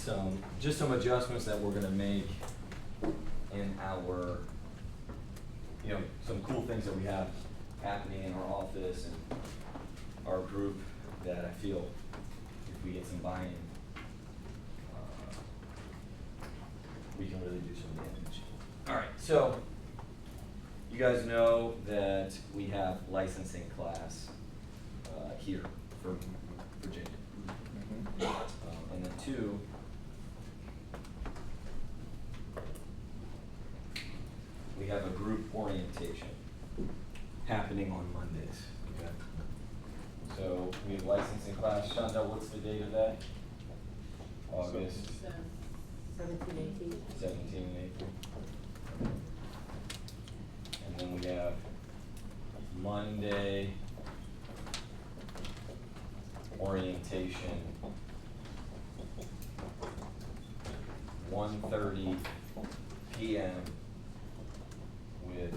some adjustments that we're gonna make in our, some cool things that we have happening in our office and our group that I feel if we get some buy-in, we can really do some damage. All right, so you guys know that we have licensing class here for Virginia. And then two, we have a group orientation happening on Mondays. Okay. So we have licensing class. Shonda, what's the date of that? August 17, 18. 17 and 18. And then we have Monday orientation, 1:30 p.m. with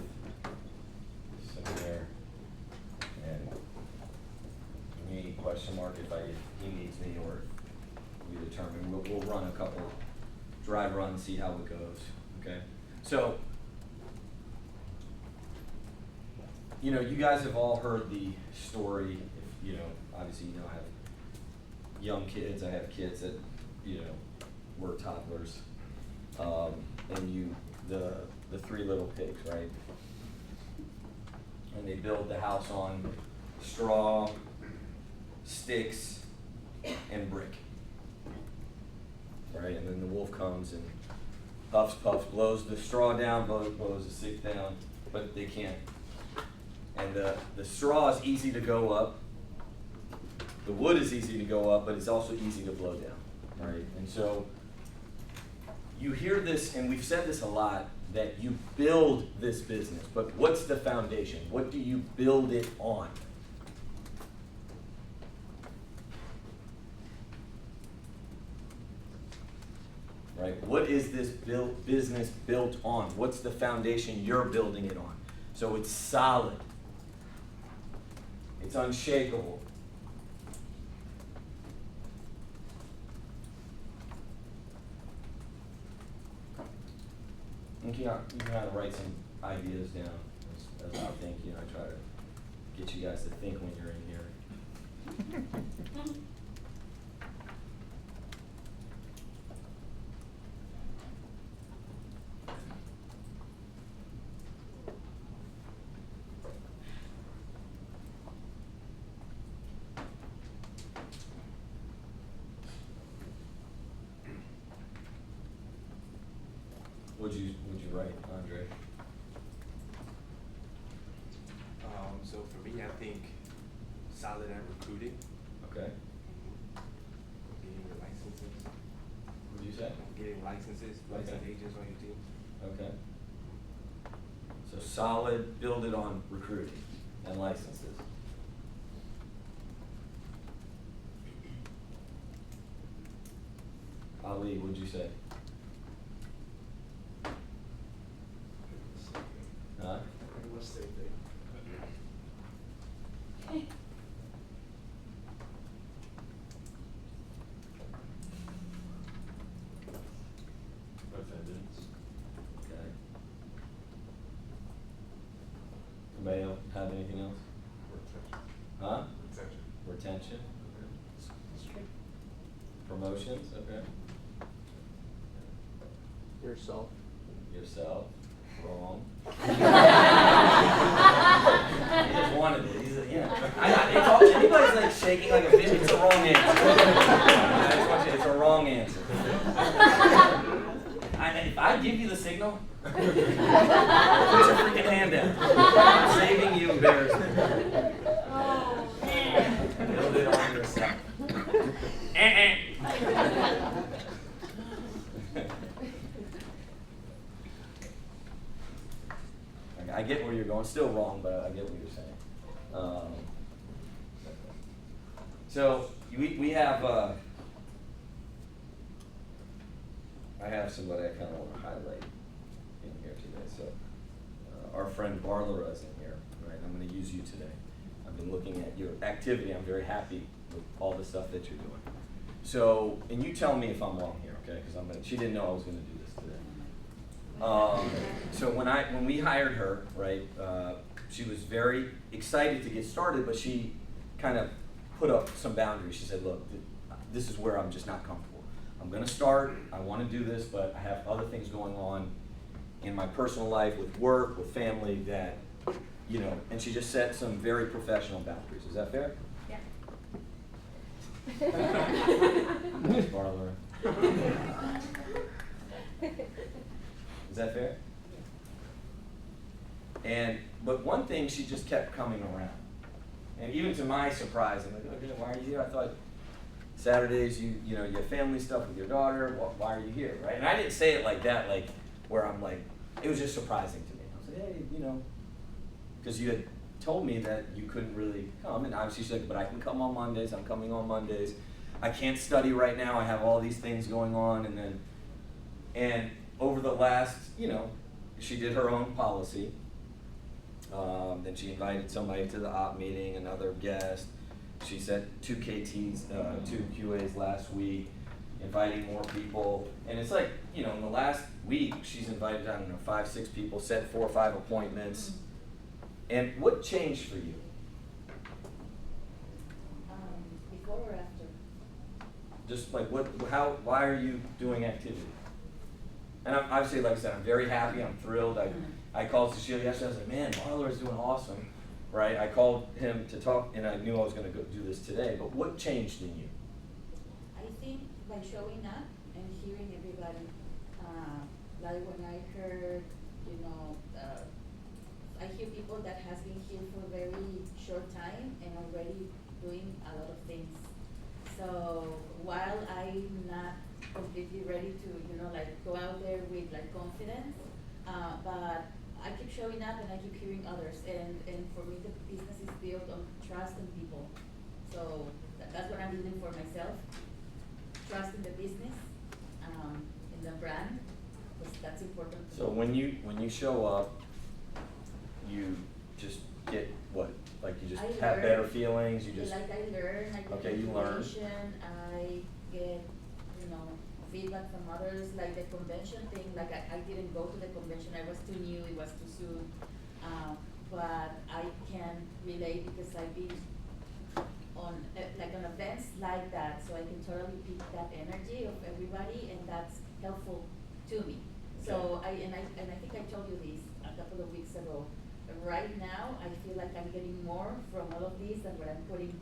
Samir and me, question mark if he needs me, or we determine. We'll run a couple dry runs, see how it goes, okay? So, you guys have all heard the story, if, obviously, I have young kids, I have kids that, were toddlers, and the three little pigs, right? And they build the house on straw, sticks, and brick, right? And then the wolf comes and puffs, blows the straw down, blows the stick down, but they can't. And the straw is easy to go up. The wood is easy to go up, but it's also easy to blow down, right? And so you hear this, and we've said this a lot, that you build this business, but what's the foundation? What do you build it on? Right? What is this business built on? What's the foundation you're building it on? So it's solid. It's unshakable. You can kind of write some ideas down as I think. I try to get you guys to think when you're in here. Would you write, Andre? So for me, I think solid at recruiting, Okay. getting your licenses, What did you say? getting licenses, licensed Okay. agents on your team. Okay. So solid, build it on recruiting and licenses. Ali, what'd you say? Huh? Attendance. Okay. Anybody else have anything else? Huh? Retention? Promotions, okay. Yourself. Yourself, wrong. He just wanted it, it's all, anybody's like shaking like a fish, it's a wrong answer. I just want you, it's a wrong answer. If I give you the signal, put your freaking hand down. I'm saving you embarrassment. Oh, man. Build it on yourself. I get where you're going. Still wrong, but I get what you're saying. So we have. I have somebody I kind of want to highlight in here today. So our friend Barlara is in here, right? I'm going to use you today. I've been looking at your activity. I'm very happy with all the stuff that you're doing. So, and you tell me if I'm wrong here, Okay, because she didn't know I was gonna do this today. So when we hired her, right, she was very excited to get started, but she kind of put up some boundaries. She said, look, this is where I'm just not comfortable. I'm gonna start, I wanna do this, but I have other things going on in my personal life, with work, with family, that, you know, and she just set some very professional boundaries. Is that fair? Yeah. Marla. Is that fair? But one thing, she just kept coming around. And even to my surprise, I'm like, okay, why are you here? I thought Saturdays, you know, you have family stuff with your daughter. Why are you here, right? And I didn't say it like that, like where I'm like, it was just surprising to me. I was like, hey, you know, because you had told me that you couldn't really come, and obviously she's like, but I can come on Mondays. I'm coming on Mondays. I can't study right now. I have all these things going on, and over the last, you know, she did her own policy. Then she invited somebody to the op meeting, another guest. She sent 2 KTs, 2 QAs last week, inviting more people. And it's like, you know, in the last week, she's invited, I don't know, 5, 6 people, set 4 or 5 appointments. And what changed for you? Before or after? Just like why are you doing activity? And I'm, obviously, like I said, I'm very happy, I'm thrilled. I called Cecilia yesterday, I was like, man, Marler is doing awesome, right? I called him to talk, and I knew I was gonna go do this today, but what changed in you? I think by showing up and hearing everybody, like when I heard, you know, I hear people that has been here for a very short time and already doing a lot of things. So while I'm not completely ready to, you know, like go out there with like confidence, but I keep showing up and I keep hearing others, and for me the business is built on trust in people. So that's what I'm building for myself. Trust in the business, in the brand, because that's important. So when you show up, you just get what? Like you just I have learn. better feelings, you just, Like I learn, I get Okay, you learn. information, I get, you know, feedback from others, like the convention thing, like I didn't go to the convention, I was too new, it was too soon. But I can relate because I've been on, like on events like that, so I can totally pick that energy of everybody, and that's helpful to me. So I think I told you this a couple of weeks ago. Right now, I feel like I'm getting more from all of these than what I'm putting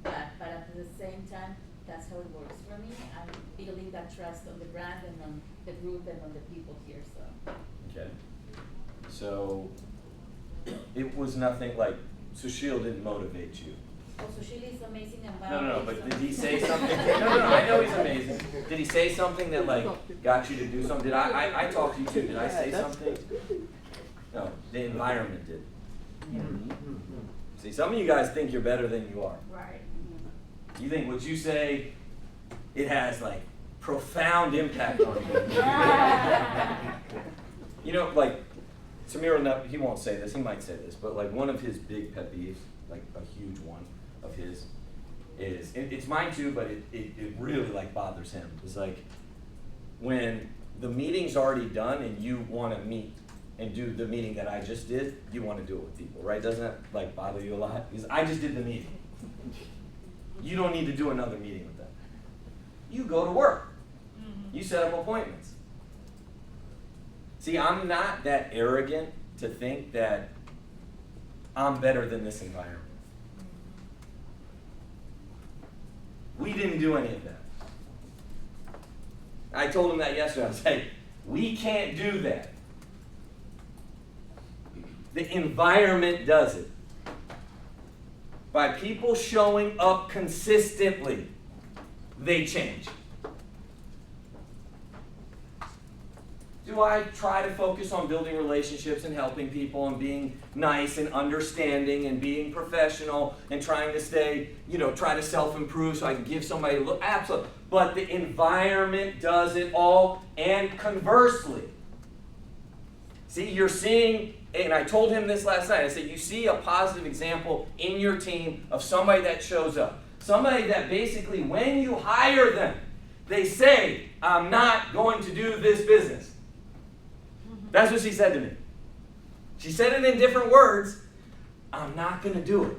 back, but at the same time, that's how it works for me. I'm building that trust on the brand and on the group and on the people here, so. okay. So it was nothing like, Sushil didn't motivate you. Oh, so she is amazing and No, but did he say something? No, I know he's amazing. Did he say something that like got you to do something? Did I talked to you too, did I say something? No, the environment did. See, some of you guys think you're better than you are. Right. You think what you say, it has like profound impact on you. You know, like, Samir, he won't say this, he might say this, but like one of his big pet peeves, like a huge one of his, is, it's mine too, but it really like bothers him. It's like, when the meeting's already done and you wanna meet and do the meeting that I just did, you wanna do it with people, right? Doesn't that like bother you a lot? Because I just did the meeting. You don't need to do another meeting with them. You go to work. You set up appointments. See, I'm not that arrogant to think that I'm better than this environment. We didn't do any of that. I told him that yesterday. I was like, we can't do that. The environment does it. By people showing up consistently, they change. Do I try to focus on building relationships and helping people and being nice and understanding and being professional and trying to stay, try to self-improve so I can give somebody a look? Absolutely. But the environment does it all, and conversely. See, you're seeing, and I told him this last night, I said, you see a positive example in your team of somebody that shows up. Somebody that basically, when you hire them, they say, I'm not going to do this business. That's what she said to me. She said it in different words. I'm not going to do it.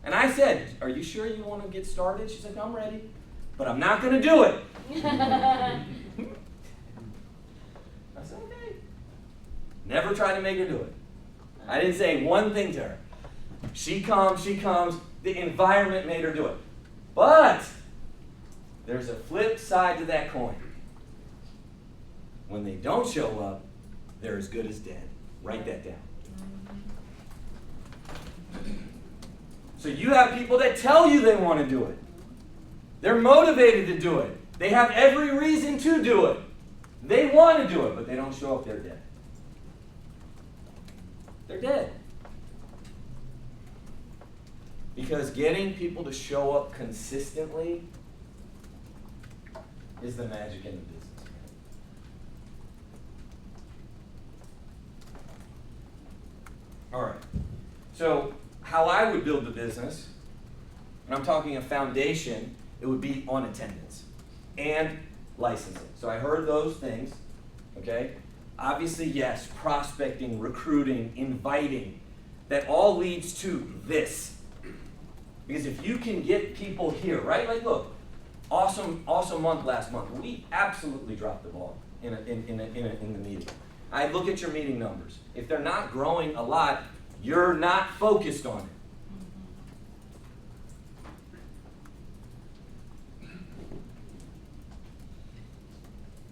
And I said, are you sure you want to get started? She said, I'm ready, but I'm not going to do it. I said, okay. Never try to make her do it. I didn't say one thing to her. She comes. The environment made her do it. But there's a flip side to that coin. When they don't show up, they're as good as dead. Write that down. So you have people that tell you they want to do it. They're motivated to do it. They have every reason to do it. They want to do it, but they don't show up, they're dead. They're dead. Because getting people to show up consistently is the magic in the business. All right. So how I would build the business, and I'm talking a foundation, it would be on attendance and licensing. So I heard those things, okay? Obviously, yes, prospecting, recruiting, inviting, that all leads to this. Because if you can get people here, right? Like, look, awesome month last month. We absolutely dropped the ball in the meeting. I look at your meeting numbers. If they're not growing a lot, you're not focused on it.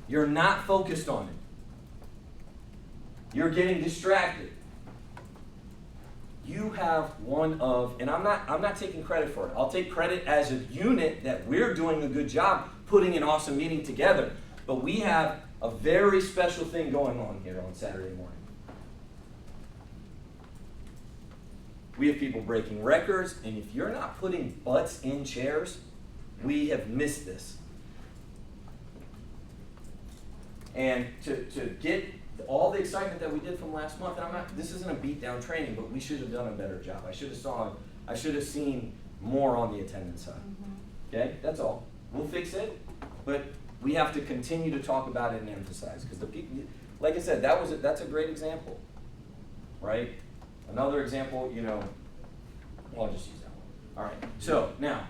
You're not focused on it. You're getting distracted. You have one of, and I'm not taking credit for it. I'll take credit as a unit that we're doing a good job putting an awesome meeting together. But we have a very special thing going on here on Saturday morning. We have people breaking records, and if you're not putting butts in chairs, we have missed this. And to get all the excitement that we did from last month, and this isn't a beat down training, but we should have done a better job. I should have seen more on the attendance side. Okay, that's all. We'll fix it, but we have to continue to talk about it and emphasize, because the people, like I said, that's a great example, right? Another example, I'll just use that one. All right. So now,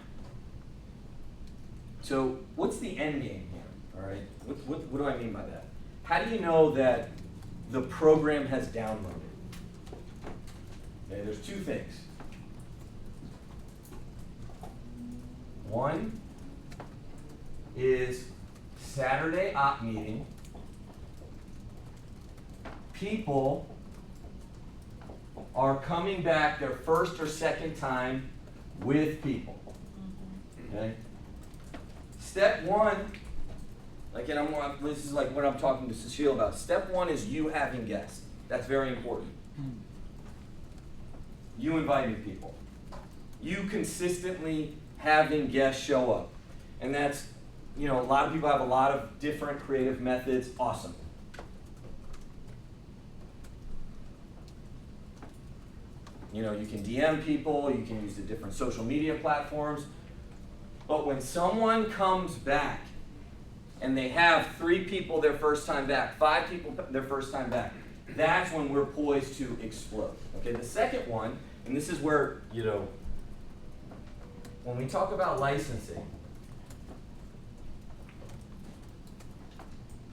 what's the end game here? All right. What do I mean by that? How do you know that the program has downloaded? Okay, there's two things. One is Saturday op meeting. People are coming back their first or second time with people. Okay? Step one, this is like what I'm talking to Cecile about. Step one is you having guests. That's very important. You inviting people. You consistently having guests show up. And that's, a lot of people have a lot of different creative methods. Awesome. You can DM people, you can use the different social media platforms. But when someone comes back and they have 3 people their first time back, 5 people their first time back, that's when we're poised to explode. Okay, the second one, and this is where, when we talk about licensing,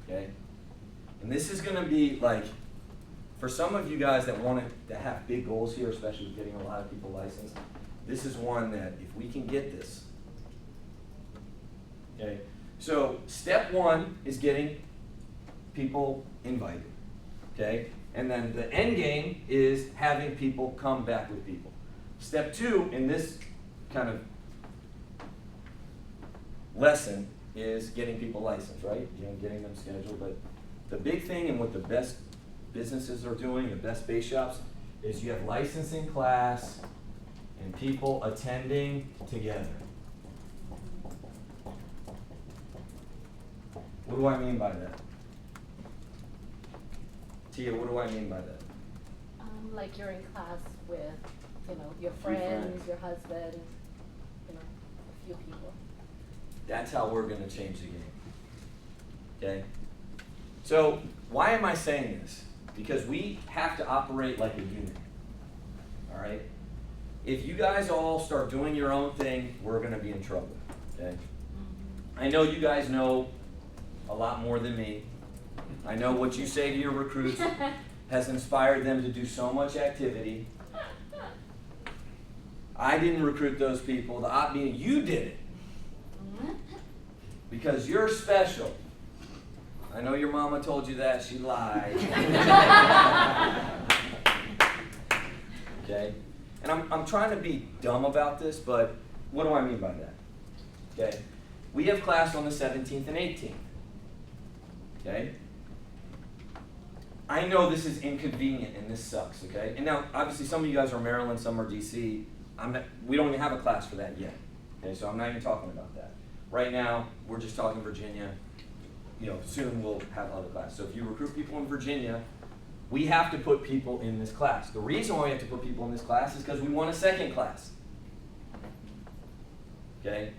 okay, and this is going to be like, for some of you guys that want to have big goals here, especially with getting a lot of people licensed, this is one that if we can get this, okay. So step one is getting people invited, okay, and then the end game is having people come back with people. Step two in this kind of lesson is getting people licensed, right? Getting them scheduled. But the big thing and what the best businesses are doing, the best base shops, is you have licensing class and people attending together. What do I mean by that? Tia, what do I mean by that? Like you're in class with, your few friends, friends. your husband, a few people. That's how we're gonna change the game. Okay? So, why am I saying this? Because we have to operate like a unit. Alright? If you guys all start doing your own thing, we're gonna be in trouble. Okay? I know you guys know a lot more than me. I know what you say to your recruits has inspired them to do so much activity. I didn't recruit those people. The odd being you did it. Because you're special. I know your mama told you that. She lied. Okay? And I'm trying to be dumb about this, but what do I mean by that? Okay? We have class on the 17th and 18th. Okay? I know this is inconvenient and this sucks, okay? And now, obviously, some of you guys are Maryland, some are DC. We don't even have a class for that yet. Okay, so I'm not even talking about that. Right now, we're just talking Virginia. Soon we'll have other classes. So if you recruit people in Virginia, we have to put people in this class. The reason why we have to put people in this class is because we want a second class. Okay?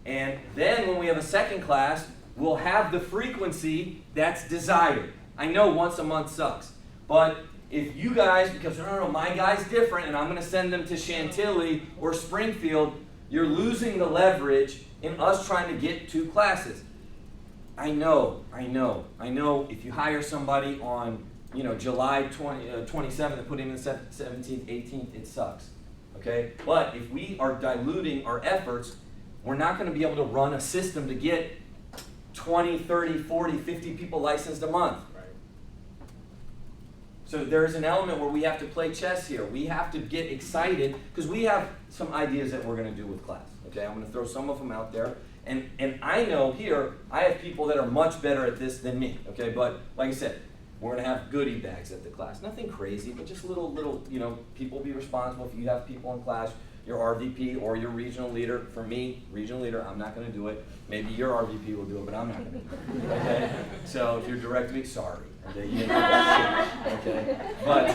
And then when we have a second class, we'll have the frequency that's desired. I know once a month sucks, but if you guys, because no, my guy's different and I'm going to send them to Chantilly or Springfield, you're losing the leverage in us trying to get 2 classes. I know. If you hire somebody on, July 27th and put him in the 17th, 18th, it sucks. Okay? But if we are diluting our efforts, we're not going to be able to run a system to get 20, 30, 40, 50 people licensed a month. Right. So there's an element where we have to play chess here. We have to get excited because we have some ideas that we're going to do with class. Okay, I'm going to throw some of them out there. And I know here, I have people that are much better at this than me. Okay, but like I said, we're going to have goodie bags at the class. Nothing crazy, but just little, people be responsible. If you have people in class, your RVP or your regional leader. For me, regional leader, I'm not going to do it. Maybe your RVP will do it, but I'm not going to do it. Okay? So if you're directing me, sorry. Okay? You didn't do that shit. Okay? But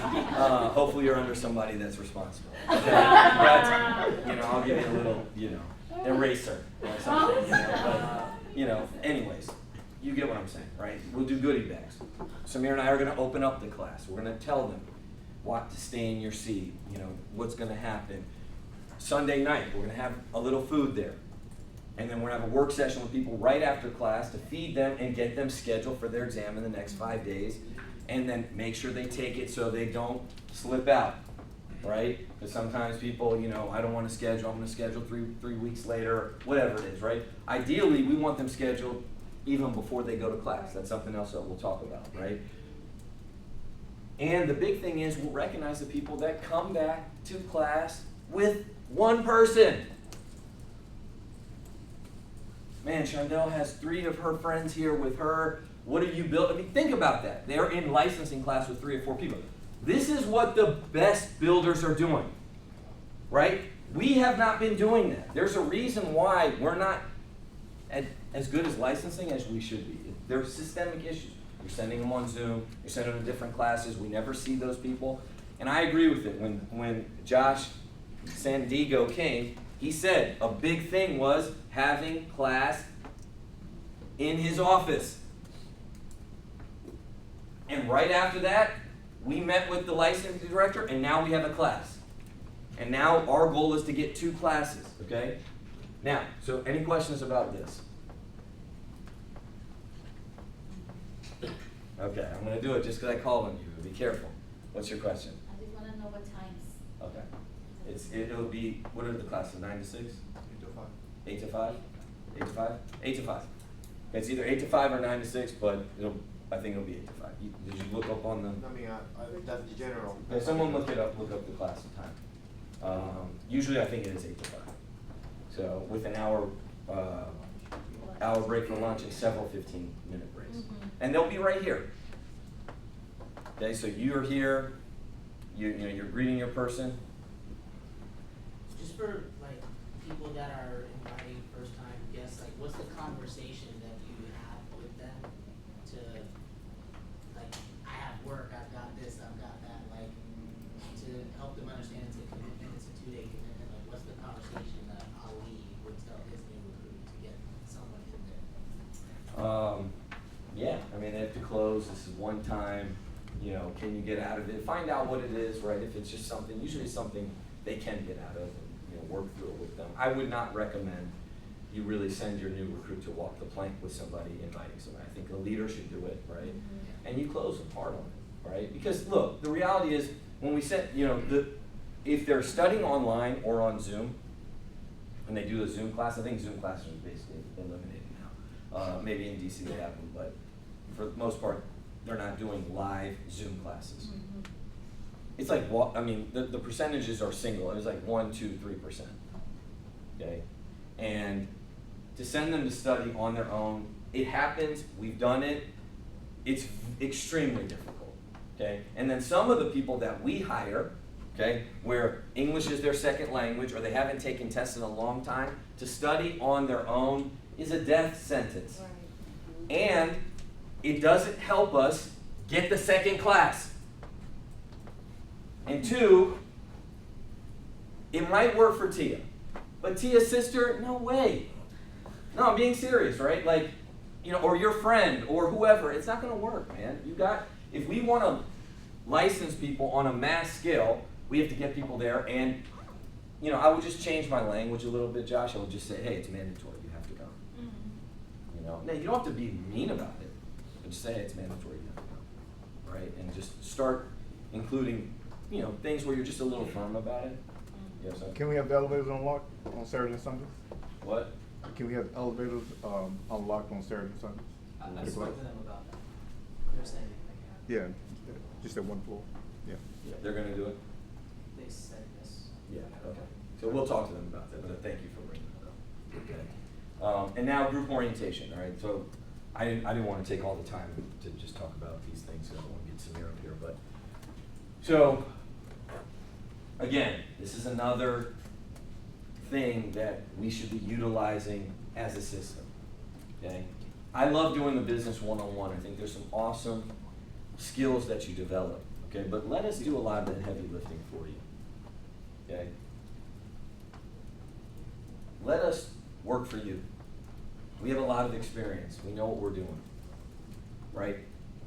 hopefully you're under somebody that's responsible. Okay? But, I'll give you a little, eraser or something. But, anyways, you get what I'm saying, right? We'll do goodie bags. Samir and I are going to open up the class. We're going to tell them what to stay in your seat, what's going to happen. Sunday night, we're going to have a little food there. And then we're going to have a work session with people right after class to feed them and get them scheduled for their exam in the next 5 days. And then make sure they take it so they don't slip out, right? Because sometimes people, I don't want to schedule, I'm going to schedule three weeks later, whatever it is, right? Ideally, we want them scheduled even before they go to class. That's something else that we'll talk about, right? And the big thing is we'll recognize the people that come back to class with one person. Man, Shondell has 3 of her friends here with her. What are you building? I mean, think about that. They're in licensing class with 3 or 4 people. This is what the best builders are doing, right? We have not been doing that. There's a reason why we're not as good as licensing as we should be. There's systemic issues. You're sending them on Zoom. You're sending them to different classes. We never see those people. And I agree with it. When Josh Sandiego came, he said a big thing was having class in his office. And right after that, we met with the licensing director, and now we have a class. And now our goal is to get 2 classes, okay? Now, so any questions about this? Okay, I'm going to do it just because I called on you. Be careful. What's your question? I just want to know what times. Okay. It'll be, what are the classes, 9 to 6? 8 to 5. 8 to 5? 8 to 5? 8 to 5. It's either 8 to 5 or 9 to 6, but I think it'll be 8 to 5. Did you look up on the... I mean, that's the general. Okay, someone look up the class time. Usually I think it is 8 to 5. So with an hour break for lunch and several 15-minute breaks. And they'll be right here. Okay, so you're here, you're greeting your person. Just for people that are inviting first time guests, what's the conversation that you have with them to I have work, I've got this, I've got that, to help them understand it's a commitment, it's a 2-day commitment, what's the conversation that Ali would tell his new recruit to get someone can get out of it. Find out what it is, right? If it's just something, usually it's something they can get out of and, you know, work through it with them. I would not recommend you really send your new recruit to walk the plank with somebody, inviting somebody. I think a leader should do it, right? And you close the part on it, right? Because look, the reality is when we set, you know, if they're studying online or on Zoom, and they do a Zoom class, I think Zoom classes are basically eliminated now. Maybe in DC they have them, but for the most part, they're not doing live Zoom classes. It's like, I mean, the percentages are single. It's like 1, 2, 3%. Okay, and to send them to study on their own, it happens. We've done it. It's extremely difficult. Okay, and then some of the people that we hire, okay, where English is their second language or they haven't taken tests in a long time, to study on their own is a death sentence. Right. And it doesn't help us get the second class. And 2, it might work for Tia, but Tia's sister, no way. No, I'm being serious, right? Like, you know, or your friend or whoever, it's not gonna work, man. If we wanna license people on a mass scale, we have to get people there. And, you know, I would just change my language a little bit, Josh. I would just say, hey, it's mandatory, you have to go. You know, now you don't have to be mean about it, but just say, hey, it's mandatory, you have to go, right? And just start including, you know, things where you're just a little firm about it. Yes, sir. Can we have the elevators unlocked on Saturday and Sundays? What? Can we have elevators unlocked on Saturday and Sundays? I For the spoke class? to them about that. They're saying they can. Yeah, just at one floor, yeah. Yeah, they're gonna do it? They said yes. Yeah, okay. So we'll talk to them about that, but thank you for bringing that up. Okay. And now group orientation, all right? So I didn't want to take all the time to just talk about these things, so I don't want to get Samir up here, but. So, again, this is another thing that we should be utilizing as a system, okay? I love doing the business one-on-one. I think there's some awesome skills that you develop, okay? But let us do a lot of the heavy lifting for you, okay? Let us work for you. We have a lot of experience. We know what we're doing, right?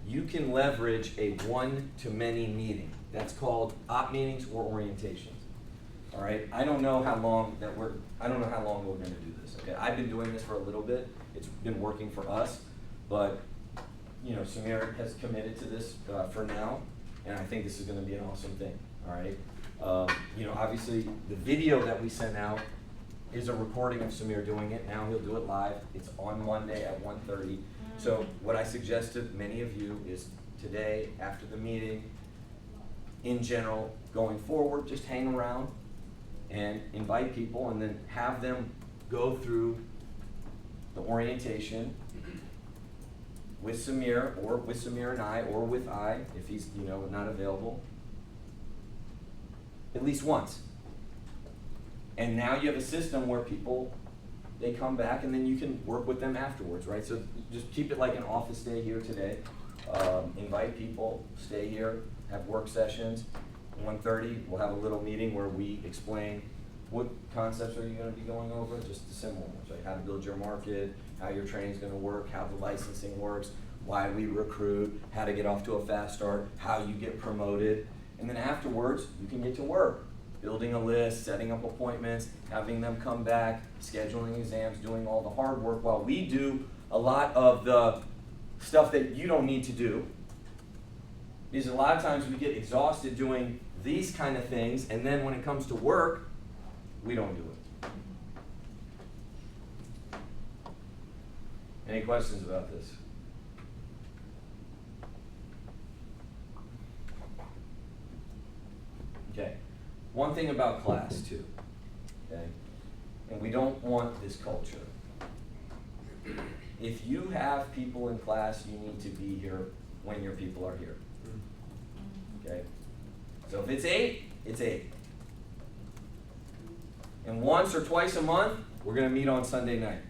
You can leverage a one-to-many meeting. That's called op meetings or orientations. All right. I don't know how long we're going to do this. Okay. I've been doing this for a little bit. It's been working for us, but you know, Samir has committed to this for now, and I think this is going to be an awesome thing. All right. You know, obviously the video that we sent out is a recording of Samir doing it. Now he'll do it live. It's on Monday at 1:30. So what I suggest to many of you is today, after the meeting, in general, going forward, just hang around and invite people and then have them go through the orientation with Samir or with Samir and I or with I, if he's, you know, not available, at least once. And now you have a system where people, they come back and then you can work with them afterwards, right? So just keep it like an office day here today. Invite people, stay here, have work sessions. 1:30, we'll have a little meeting where we explain what concepts are you going to be going over, just the similar ones, like how to build your market, how your training's going to work, how the licensing works, why we recruit, how to get off to a fast start, how you get promoted. And then afterwards, you can get to work. Building a list, setting up appointments, having them come back, scheduling exams, doing all the hard work while we do a lot of the stuff that you don't need to do. Because a lot of times we get exhausted doing these kind of things, and then when it comes to work, we don't do it. Any questions about this? Okay. One thing about class too, okay, and we don't want this culture. If you have people in class, you need to be here when your people are here, okay? So if it's 8, it's 8. And once or twice a month, we're gonna meet on Sunday night.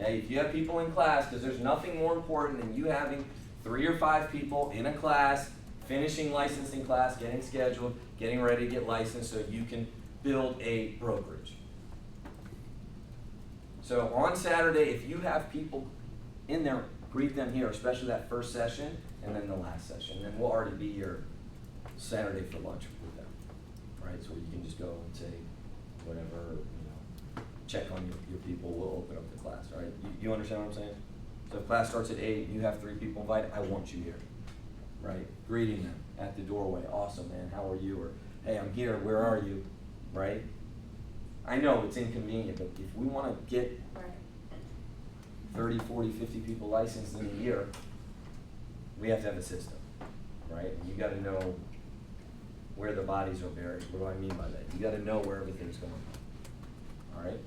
Okay, if you have people in class, because there's nothing more important than you having 3 or 5 people in a class, finishing licensing class, getting scheduled, getting ready to get licensed so you can build a brokerage. So on Saturday, if you have people in there greet them here, especially that first session and then the last session. And we'll already be here Saturday for lunch with them, right? So you can just go and say whatever, check on your people, we'll open up the class, all right? You understand what I'm saying? So if class starts at 8, you have 3 people invited, I want you here, right? Greeting them at the doorway, awesome, man, how are you? Or, hey, I'm here, where are you, right? I know it's inconvenient, but if we wanna get Right. 30, 40, 50 people licensed in a year, we have to have a system, right? And you gotta know where the bodies are buried. What do I mean by that? You gotta know where everything's going on, all right?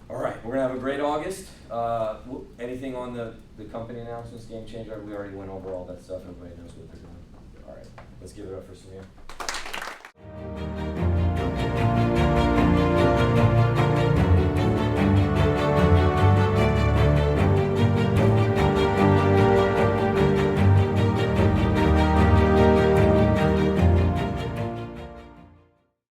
All right, we're gonna have a great August. Anything on the company announcements, Game Changer? We already went over all that stuff. Everybody knows what they're doing. All right, let's give it up for Samir.